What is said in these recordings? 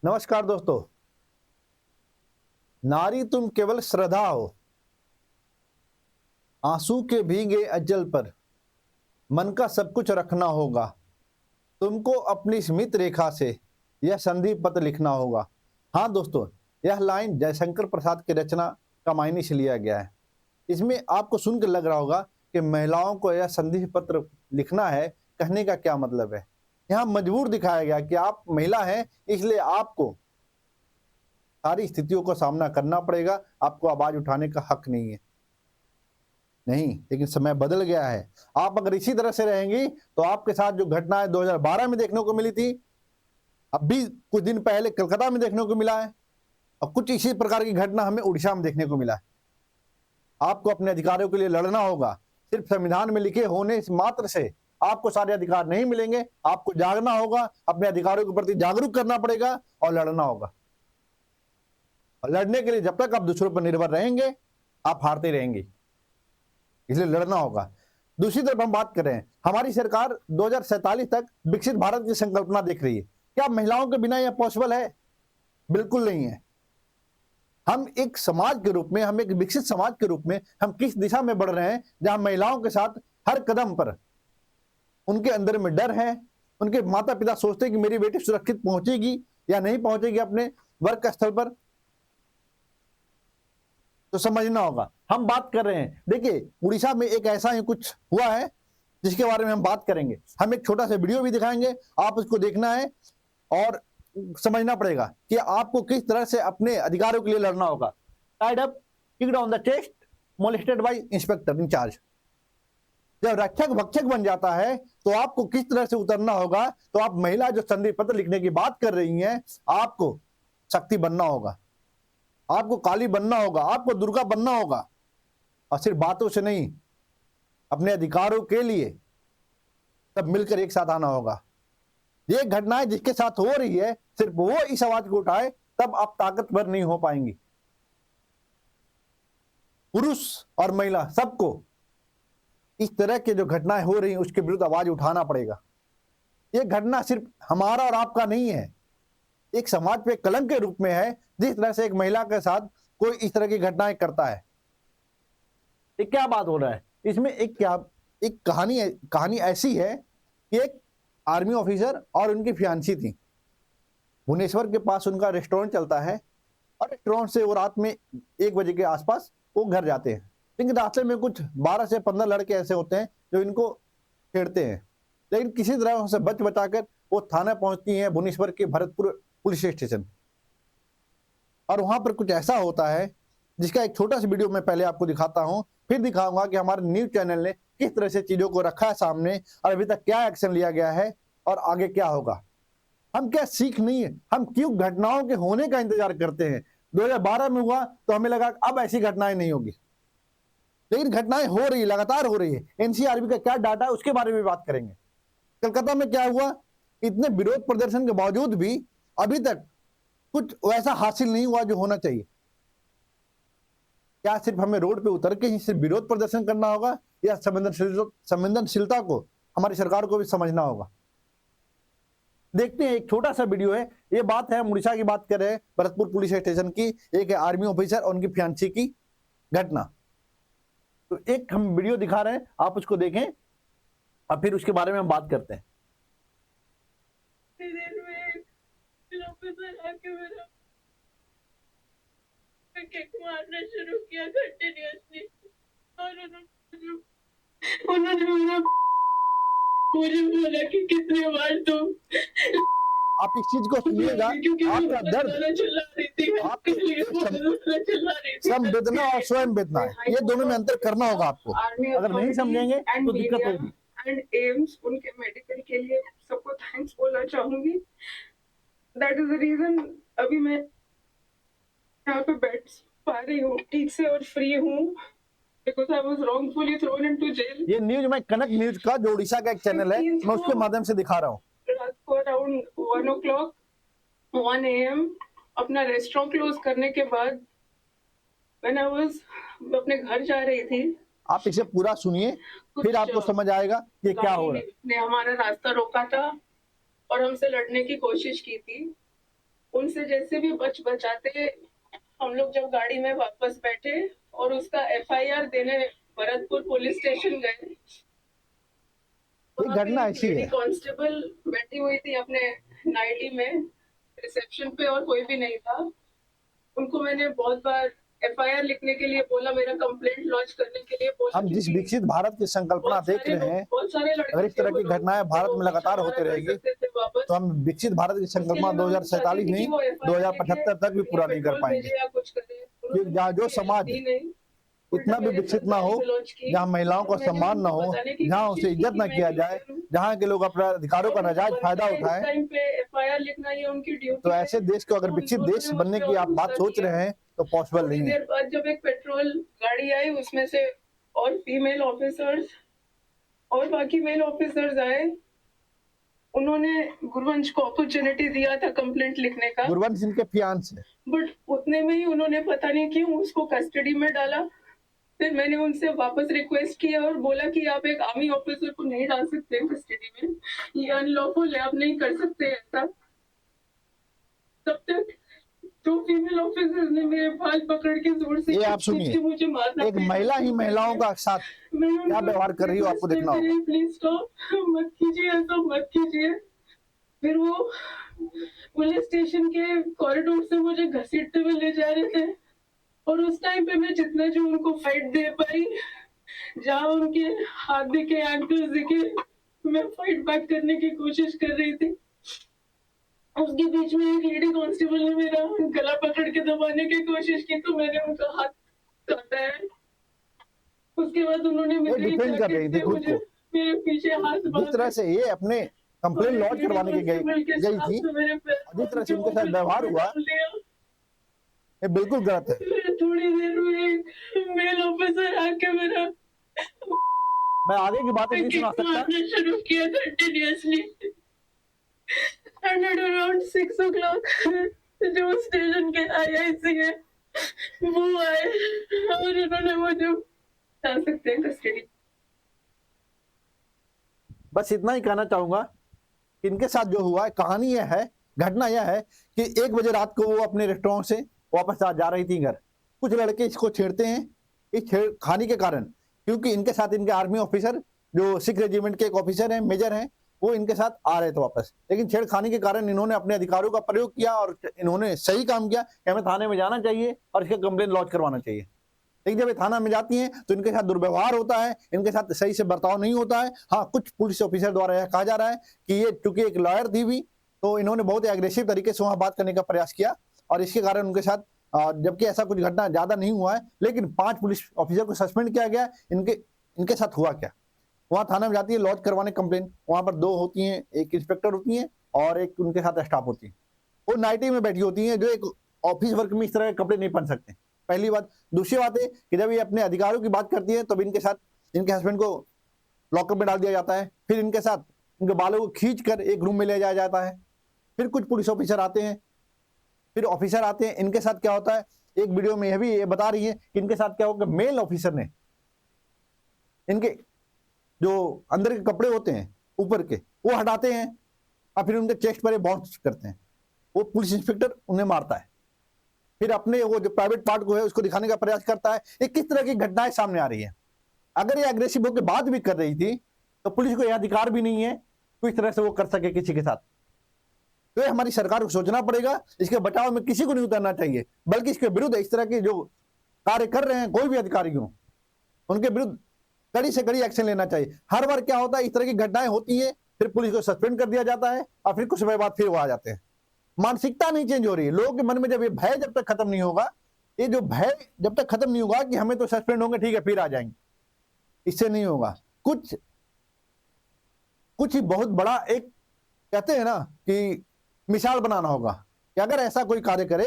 नमस्कार दोस्तों। नारी तुम केवल श्रद्धा हो, आंसू के भीगे अज्जल पर मन का सब कुछ रखना होगा। तुमको अपनी स्मित रेखा से यह संधि पत्र लिखना होगा। हाँ दोस्तों, यह लाइन जयशंकर प्रसाद की रचना कमायनी से लिया गया है। इसमें आपको सुनकर लग रहा होगा कि महिलाओं को यह संधि पत्र लिखना है, कहने का क्या मतलब है। यहाँ मजबूर दिखाया गया कि आप महिला हैं, इसलिए आपको सारी स्थितियों का सामना करना पड़ेगा, आपको आवाज उठाने का हक नहीं है। नहीं, लेकिन समय बदल गया है। आप अगर इसी तरह से रहेंगी तो आपके साथ जो घटनाएं 2012 में देखने को मिली थी, अब भी कुछ दिन पहले कलकत्ता में देखने को मिला है, और कुछ इसी प्रकार की घटना हमें उड़ीसा में देखने को मिला है। आपको अपने अधिकारों के लिए लड़ना होगा। सिर्फ संविधान में लिखे होने मात्र से आपको सारे अधिकार नहीं मिलेंगे। आपको जागना होगा, अपने अधिकारों के प्रति जागरूक करना पड़ेगा और लड़ना होगा। और लड़ने के लिए जब तक आप दूसरों पर निर्भर रहेंगे, आप हारते रहेंगे, इसलिए लड़ना होगा। दूसरी तरफ हम बात करें, हमारी सरकार 2047 तक विकसित भारत की संकल्पना देख रही है। क्या महिलाओं के बिना यह पॉसिबल है? बिल्कुल नहीं है। हम एक समाज के रूप में, हम एक विकसित समाज के रूप में हम किस दिशा में बढ़ रहे हैं, जहां महिलाओं के साथ हर कदम पर उनके अंदर में डर है। उनके माता पिता सोचते हैं कि मेरी बेटी सुरक्षित पहुंचेगी या नहीं पहुंचेगी अपने वर्क स्थल पर, तो समझना होगा। हम बात कर रहे हैं, देखिए उड़ीसा में एक ऐसा ही कुछ हुआ है जिसके बारे में हम बात करेंगे। हम एक छोटा सा वीडियो भी दिखाएंगे, आप उसको देखना है और समझना पड़ेगा कि आपको किस तरह से अपने अधिकारों के लिए लड़ना होगा। Tied up, kicked on the chest, molested by inspector incharge. जब रक्षक भक्षक बन जाता है तो आपको किस तरह से उतरना होगा। तो आप महिला जो संधि पत्र लिखने की बात कर रही हैं, आपको शक्ति बनना होगा, आपको काली बनना होगा, आपको दुर्गा बनना होगा, और सिर्फ बातों से नहीं, अपने अधिकारों के लिए सब मिलकर एक साथ आना होगा। ये घटनाएं जिसके साथ हो रही है, सिर्फ वो इस आवाज को उठाए, तब आप ताकतवर नहीं हो पाएंगी। पुरुष और महिला सबको इस तरह के जो घटनाएं हो रही हैं उसके विरुद्ध आवाज उठाना पड़ेगा। ये घटना सिर्फ हमारा और आपका नहीं है, एक समाज पे कलंक के रूप में है। जिस तरह से एक महिला के साथ कोई इस तरह की घटनाएं करता है, ये क्या बात हो रहा है। इसमें एक कहानी ऐसी है कि एक आर्मी ऑफिसर और उनकी फियांसी थी। भुवनेश्वर के पास उनका रेस्टोरेंट चलता है, और रेस्टोरेंट से वो रात में 1 बजे के आसपास वो घर जाते हैं। लेकिन रास्ते में कुछ 12 से 15 लड़के ऐसे होते हैं जो इनको छेड़ते हैं, लेकिन किसी तरह उनसे बच बचाकर वो थाना पहुंचती हैं, भुवनेश्वर के भरतपुर पुलिस स्टेशन। और वहां पर कुछ ऐसा होता है जिसका एक छोटा सा वीडियो मैं पहले आपको दिखाता हूं, फिर दिखाऊंगा कि हमारे न्यूज चैनल ने किस तरह से चीजों को रखा है सामने, और अभी तक क्या एक्शन लिया गया है और आगे क्या होगा। हम क्या सीख नहीं है, हम क्यों घटनाओं के होने का इंतजार करते हैं। 2012 में हुआ तो हमें लगा अब ऐसी घटनाएं नहीं होगी, लेकिन घटनाएं हो रही, लगातार हो रही है। एनसीआरबी का क्या डाटा है उसके बारे में बात करेंगे। कलकत्ता में क्या हुआ, इतने विरोध प्रदर्शन के बावजूद भी अभी तक कुछ वैसा हासिल नहीं हुआ जो होना चाहिए। क्या सिर्फ हमें रोड पे उतर के ही सिर्फ विरोध प्रदर्शन करना होगा, या संवेदनशीलता को हमारी सरकार को भी समझना होगा। देखते हैं, एक छोटा सा वीडियो है। ये बात है, हम उड़ीसा की बात कर रहे हैं, भरतपुर पुलिस स्टेशन की। एक है आर्मी ऑफिसर और उनकी फियांसी की घटना। तो एक हम वीडियो दिखा रहे हैं, आप उसको देखें और फिर उसके बारे में हम बात करते हैं। किक मारना शुरू किया कंटिन्यूअसली, और उन्होंने मुझे बोला कि कितने बार तुम। आप इस चीज को सुनिएगा, आपका दर्द, संवेदना और स्वयं वेदना है, ये दोनों में अंतर करना होगा आपको। अगर नहीं समझेंगे तो दिक्कत होगी। एंड एम्स उनके मेडिकल के लिए सबको थैंक्स बोलना चाहूंगी। दैट इज द रीजन अभी मैं यहाँ पे बैठ पा रही हूँ ठीक से और फ्री हूँ, because I was wrongfully thrown into jail। ये न्यूज मैं कनक न्यूज का, जो उड़ीसा का एक चैनल है, मैं उसके माध्यम से दिखा रहा हूँ। रात को अराउंड 1 o'clock 1 AM अपना रेस्टोरेंट क्लोज करने के बाद when I was अपने घर जा रही थी। आप इसे पूरा सुनिए, फिर आपको समझ आएगा ये क्या हो रहा है। ने हमारा रास्ता रोका था और हमसे लड़ने की कोशिश की थी। उनसे जैसे भी बचाते हम लोग जब गाड़ी में वापस बैठे और उसका एफआईआर देने भरतपुर पुलिस स्टेशन गए, ये वहां पे घटना एक ऐसी लेडी है। कांस्टेबल बैठी हुई थी अपने नाइटी में रिसेप्शन पे और कोई भी नहीं था। उनको मैंने बहुत बार एफआईआर लिखने के लिए बोला, मेरा कंप्लेंट लॉन्च करने के लिए बोला, हम जिस क्योंकि विकसित भारत की संकल्पना बहुत देख सारे रहे लोग, हैं, बहुत सारे अगर लड़के इस थे तरह वो की लोग घटनाएं भारत जो में लगातार पीछा होती हमारा कर रहेगी सकते थे वापस। तो हम विकसित भारत की उसके संकल्पना लिए मैं उनसे चाहती 2047 थी कि नहीं वो एफआईआर लिखे 2075 तक भी या पूरा नहीं कर पेट्रोल पाएंगे। भेजे या कुछ करे। क्योंकि उन्होंने जहाँ जो मुझे हेल्प समाज दी नहीं, इतना उल्टा भी मेरे विकसित सर ना पे हो, एंसलॉन्च की जहाँ महिलाओं का और मैंने सम्मान ना उनको हो, बताने की जहाँ उसे कोशिश की इज्जत कि ना मैं किया क्यों जाए, कर हूँ। जहाँ के लोग अपने अधिकारों का और नाजायज फायदा बनता है इस उठाएं, टाइम पे एफआईआर लिखना, ये उनकी ड्यूटी तो है। ऐसे देश को अगर तो उन विकसित दोनों देश ने मुझ बनने पे की और आप बात गुस्सा सोच किया। रहे हैं तो पॉसिबल थोड़ी नहीं है। देर बाद जब एक पेट्रोल गाड़ी आई, उसमें से और फीमेल ऑफिसर्स और बाकी मेल ऑफिसर्स आए। उन्होंने गुरवंश को अपॉर्चुनिटी दिया था कंप्लेंट लिखने का, गुरवंश सिंह के फियांस है। बट उतने में ही उन्होंने पता नहीं क्यों उसको कस्टडी में डाला। फिर मैंने उनसे वापस रिक्वेस्ट किया और बोला कि आप एक आर्मी ऑफिसर को नहीं डाल सकते कस्टडी में, ये अनलॉफुल है, आप नहीं कर सकते ऐसा। तब तक दो फीमेल ऑफिसर ने मेरे बाल पकड़ के जोर से ये आप खींच खींच सुनिए, के मुझे मारना एक महिला ही महिलाओं का साथ मैं क्या उनको व्यवहार कर रही हो आपको रिक्वेस्ट देखना करते होगा। रही, प्लीज स्टॉप, मत कीजिए ऐसा, मत कीजिए। फिर वो पुलिस स्टेशन के कॉरिडोर से मुझे घसीटते हुए ले जा रहे थे और उस टाइम पे मैं जितना जो उनको फाइट दे पाई, जहाँ उनके हाथ दिखे, एंकल्स दिखे, मैं फाइट बैक करने की कोशिश कर रही थी। उसके बीच में एक लेडी कांस्टेबल ने मेरा गला पकड़ के दबाने की कोशिश की तो मैंने उनका हाथ काटा है। उसके बाद उन्होंने ये मेरे डिफेंड कर रही जैकेट थी से खुद मुझे को। मेरे पीछे हाथ जिस तरह बांधे से ये अपने और कंप्लेन एक लॉन्च लेडी करवाने की कांस्टेबल के गई साथ थी, में मेरे पैर और जिस तरह से उनके उनके मुंह साथ पे व्यवहार थप्पड़ हुआ, डाल दिया। ये बिल्कुल गलत है। फिर थोड़ी देर में एक मेल ऑफिसर आके मेरा मैं आगे की बातें नहीं किक सुना सकता। मारना शुरू किया continuously. And at around 6 o'clock जो स्टेशन के आईआईसी है वो आए और उन्होंने मुझे जा सकते हैं कस्टडी। बस इतना ही कहना चाहूंगा कि इनके साथ जो हुआ है, कहानी यह है, घटना यह है कि 1 बजे रात को वो अपने रेस्टोरेंट से वापस जा रही थी घर। कुछ लड़के इसको छेड़ते हैं, इस छेड़खानी के कारण, क्योंकि इनके साथ इनके आर्मी ऑफिसर जो सिख रेजिमेंट के एक ऑफिसर हैं, मेजर हैं, वो इनके साथ आ रहे थे वापस। लेकिन छेड़खानी के कारण इन्होंने अपने अधिकारों का प्रयोग किया और इन्होंने सही काम किया कि हमें थाने में जाना चाहिए और इसका कंप्लेन लॉन्च करवाना चाहिए। लेकिन जब ये थाना में जाती हैं तो इनके साथ दुर्व्यवहार होता है, इनके साथ सही से बर्ताव नहीं होता है। हाँ, कुछ पुलिस ऑफिसर द्वारा यह कहा जा रहा है कि ये चूंकि एक लॉयर थी भी, तो इन्होंने बहुत ही एग्रेसिव तरीके से वहां बात करने का प्रयास किया और इसके कारण उनके साथ, जबकि ऐसा कुछ घटना ज्यादा नहीं हुआ है, लेकिन 5 पुलिस ऑफिसर को सस्पेंड किया गया। इनके साथ हुआ क्या, वहां थाना में जाती है लॉन्च करवाने कंप्लेन, वहां पर 2 होती हैं, एक इंस्पेक्टर होती हैं और एक उनके साथ स्टाफ होती है। वो नाइटी में बैठी होती हैं, जो एक ऑफिस वर्क में इस तरह के कपड़े नहीं पहन सकते, पहली बात। दूसरी बात है कि जब ये अपने अधिकारों की बात करती है तब इनके साथ इनके हस्बैंड को लॉकअप में डाल दिया जाता है, फिर इनके साथ इनके बालों को खींच कर एक रूम में ले जाया जाता है। फिर कुछ पुलिस ऑफिसर आते हैं, फिर ऑफिसर आते हैं, इनके साथ क्या होता है, एक वीडियो में यह भी ये बता रही है कि इनके साथ क्या होगा, मेल ऑफिसर ने इनके जो अंदर के कपड़े होते हैं ऊपर के वो हटाते हैं और फिर उनके चेस्ट पर बाउंस करते हैं। वो पुलिस इंस्पेक्टर उन्हें मारता है, फिर अपने वो जो प्राइवेट पार्ट को है उसको दिखाने का प्रयास करता है। ये किस तरह की घटनाएं सामने आ रही है। अगर ये अग्रेसिव होकर बात भी कर रही थी तो पुलिस को यह अधिकार भी नहीं है कि इस तरह से वो कर सके किसी के साथ। तो ये हमारी सरकार को सोचना पड़ेगा, इसके बचाव में किसी को नहीं उतरना चाहिए, बल्कि इसके विरुद्ध इस तरह के जो कार्य कर रहे हैं कोई भी अधिकारी हो, उनके विरुद्ध कड़ी से कड़ी एक्शन लेना चाहिए। हर बार क्या होता है, इस तरह की घटनाएं होती है, फिर पुलिस को सस्पेंड कर दिया जाता है और फिर कुछ समय बाद फिर वो आ जाते हैं। मानसिकता नहीं चेंज हो रही है लोगों के मन में। जब ये भय जब तक खत्म नहीं होगा, ये जो भय जब तक खत्म नहीं होगा कि हमें तो सस्पेंड होंगे, ठीक है फिर आ जाएंगे, इससे नहीं होगा। कुछ ही बहुत बड़ा एक कहते हैं ना कि मिसाल बनाना होगा कि अगर ऐसा कोई कार्य करे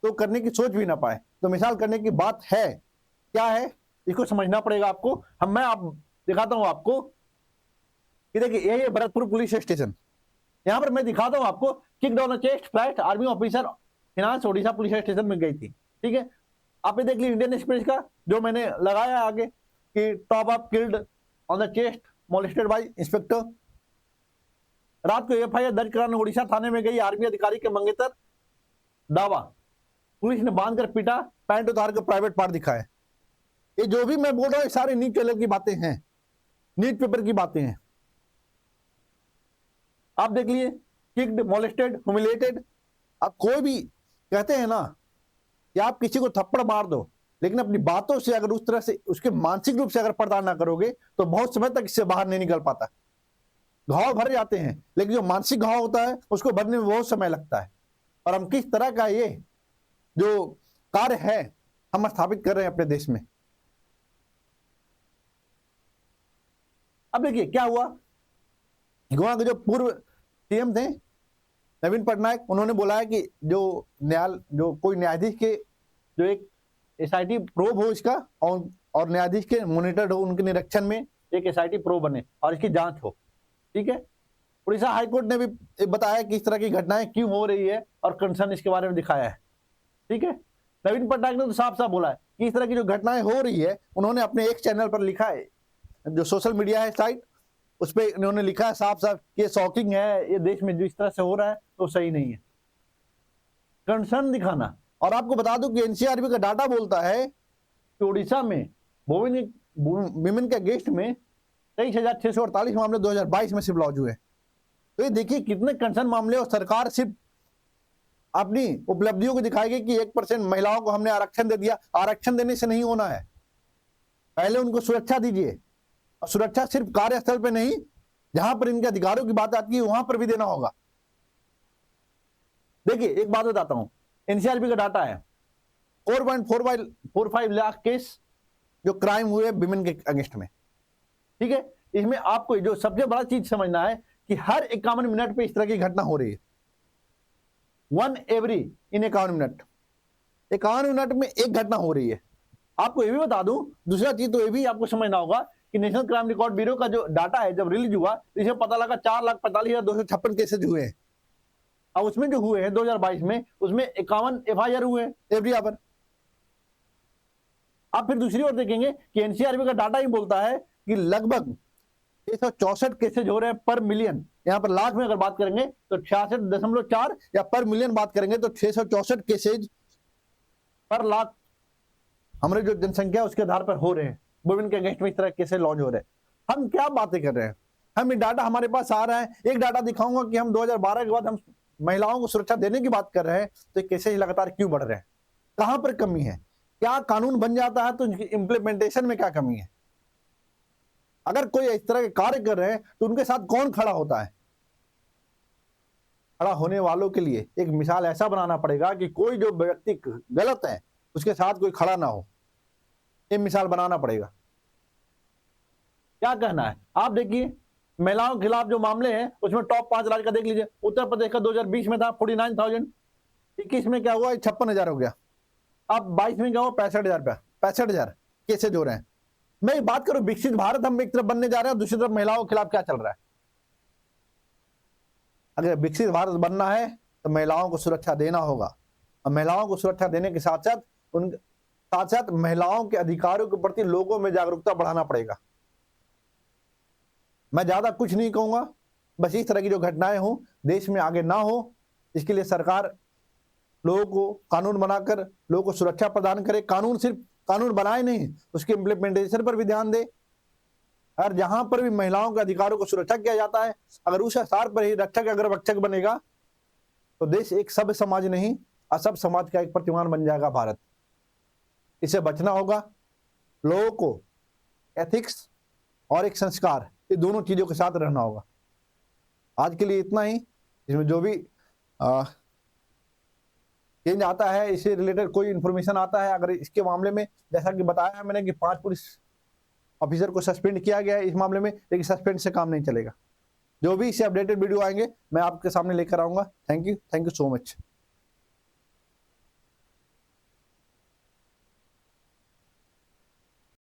तो करने की सोच भी ना पाए। तो मिसाल करने की बात है, क्या है इसको समझना पड़ेगा आपको। मैं आप दिखाता हूं आपको कि देखिए ये है भरतपुर पुलिस स्टेशन। यहां पर मैं दिखाता हूं आपको, kick down chest flat army officer finance Odisha police station में गई थी। ठीक है, आप ये देख लीजिए इंडियन एक्सप्रेस का जो मैंने लगाया आगे कि top up killed on the chest molested by inspector. रात को एफआईआर दर्ज कराने उड़ीसा थाने में गई आर्मी अधिकारी के मंगेतर दावा, पुलिस ने बांध कर पीटा, पैंट उतार कर प्राइवेट पार्ट दिखाया। ये जो भी मैं बोल रहा हूँ सारे नीट टेलर की बातें हैं, नीट पेपर की बातें हैं। आप देख लिए, किक्ड, मोलेस्टेड, ह्यूमिलेटेड। अब कोई भी कहते हैं ना कि आप किसी को थप्पड़ मार दो, लेकिन अपनी बातों से अगर उस तरह से उसके मानसिक रूप से अगर पर्दा ना करोगे तो बहुत समय तक इससे बाहर नहीं निकल पाता। घाव भर जाते हैं, लेकिन जो मानसिक घाव होता है उसको भरने में बहुत समय लगता है। और हम किस तरह का ये जो कार्य है हम स्थापित कर रहे हैं अपने देश में। अब देखिए क्या हुआ, गोवा के जो पूर्व सीएम थे नवीन पटनायक, उन्होंने बोला है कि जो कोई न्यायाधीश के जो एक एसआईटी प्रोब हो इसका और न्यायाधीश के मॉनिटर हो, उनके निरीक्षण में एक एसआईटी प्रोब बने और इसकी जांच हो। ठीक है, उड़ीसा हाईकोर्ट ने भी बताया कि इस तरह की घटनाएं क्यों हो रही है और कंसर्न इसके बारे में दिखाया है। ठीक है, नवीन पटनायक ने तो साफ साफ बोला है कि इस तरह की जो घटनाएं हो रही है, उन्होंने अपने एक चैनल पर लिखा है, जो सोशल मीडिया है साइट, उस पर उन्होंने लिखा है साफ साफ कि ये शॉकिंग है, ये देश में जो इस तरह से हो रहा है तो सही नहीं है। कंसर्न दिखाना। और आपको बता दूं कि एनसीआरबी का डाटा बोलता है कि उड़ीसा में विमेन के अगेंस्ट में 23,648 मामले 2022 में सिर्फ लॉन्च हुए। तो ये देखिए कितने कंसर्न मामले, और सरकार सिर्फ अपनी उपलब्धियों को दिखाएगी कि 1% महिलाओं को हमने आरक्षण दे दिया। आरक्षण देने से नहीं होना है, पहले उनको सुरक्षा दीजिए, और सुरक्षा सिर्फ कार्यस्थल पे नहीं, जहां पर इनके अधिकारों की बात आती है वहां पर भी देना होगा। देखिए एक बात बताता हूं, एनसीआरबी का डाटा है 4.45 लाख केस जो क्राइम हुए विमेन के अगेंस्ट में। ठीक है, इसमें आपको जो सबसे बड़ा चीज समझना है कि हर 51 मिनट पे इस तरह की घटना हो रही है। 1 एवरी इन 51 मिनट, 51 मिनट में एक घटना हो रही है। आपको ये भी बता दूं, दूसरा चीज तो ये भी आपको समझना होगा कि नेशनल क्राइम रिकॉर्ड ब्यूरो का जो डाटा है जब रिलीज हुआ तो इसमें पता लगा 4,45,256 केसेज हुए हैं। अब उसमें जो हुए हैं 2022 में, उसमें 51 एफआईआर हुए हैं एवरी आवर। आप फिर दूसरी ओर देखेंगे कि एनसीआरबी का डाटा ही बोलता है कि लगभग 664 केसेज हो रहे हैं पर मिलियन। यहां पर लाख में अगर बात करेंगे तो 66.4, या पर मिलियन बात करेंगे तो 664 केसेज पर लाख हमारे जो जनसंख्या उसके आधार पर हो रहे हैं। वुमेन के अगेंस्ट में इस तरह केसेज लॉन्च हो रहे हैं। हम क्या बातें कर रहे हैं, हम ये डाटा हमारे पास आ रहा है। एक डाटा दिखाऊंगा कि हम 2012 के बाद हम महिलाओं को सुरक्षा देने की बात कर रहे हैं, तो केसेज लगातार क्यों बढ़ रहे हैं, कहां पर कमी है, क्या कानून बन जाता है तो उनकी इंप्लीमेंटेशन में क्या कमी है। अगर कोई इस तरह के कार्य कर रहे हैं तो उनके साथ कौन खड़ा होता है। खड़ा होने वालों के लिए एक मिसाल ऐसा बनाना पड़ेगा कि कोई जो व्यक्ति गलत है उसके साथ कोई खड़ा ना हो, ये मिसाल बनाना पड़ेगा। क्या कहना है आप देखिए, महिलाओं के खिलाफ जो मामले हैं उसमें टॉप 5 राज्य का देख लीजिए। उत्तर प्रदेश का 2020 में था 49,000, 21 में क्या हुआ 56,000 हो गया, अब 22 में क्या हुआ 65,000 केसेज हो रहे हैं। मैं बात करूं विकसित भारत हम एक तरफ बनने जा रहे हैं, दूसरी तरफ महिलाओं के खिलाफ क्या चल रहा है। अगर विकसित भारत बनना है तो महिलाओं को सुरक्षा देना होगा, और महिलाओं को सुरक्षा देने के साथ साथ महिलाओं के अधिकारों के प्रति लोगों में जागरूकता बढ़ाना पड़ेगा। मैं ज्यादा कुछ नहीं कहूंगा, बस इस तरह की जो घटनाएं हो देश में आगे ना हो, इसके लिए सरकार लोगों को कानून बनाकर लोगों को सुरक्षा प्रदान करे। कानून सिर्फ कानून बनाए नहीं, उसके इम्प्लीमेंटेशन पर भी ध्यान दे। और जहां पर भी महिलाओं के अधिकारों को सुरक्षा किया जाता है, अगर उस आधार पर ही रक्षक अगर रक्षक बनेगा तो देश एक सभ्य समाज नहीं, असभ समाज का एक प्रतिमान बन जाएगा भारत। इसे बचना होगा। लोगों को एथिक्स और एक संस्कार, ये दोनों चीजों के साथ रहना होगा। आज के लिए इतना ही। इसमें जो भी चेंज आता है, इससे रिलेटेड कोई इंफॉर्मेशन आता है, अगर इसके मामले में जैसा कि बताया मैंने कि 5 पुलिस ऑफिसर को सस्पेंड किया गया है इस मामले में, लेकिन सस्पेंड से काम नहीं चलेगा। जो भी इससे अपडेटेड वीडियो आएंगे मैं आपके सामने लेकर आऊंगा। Thank you so much.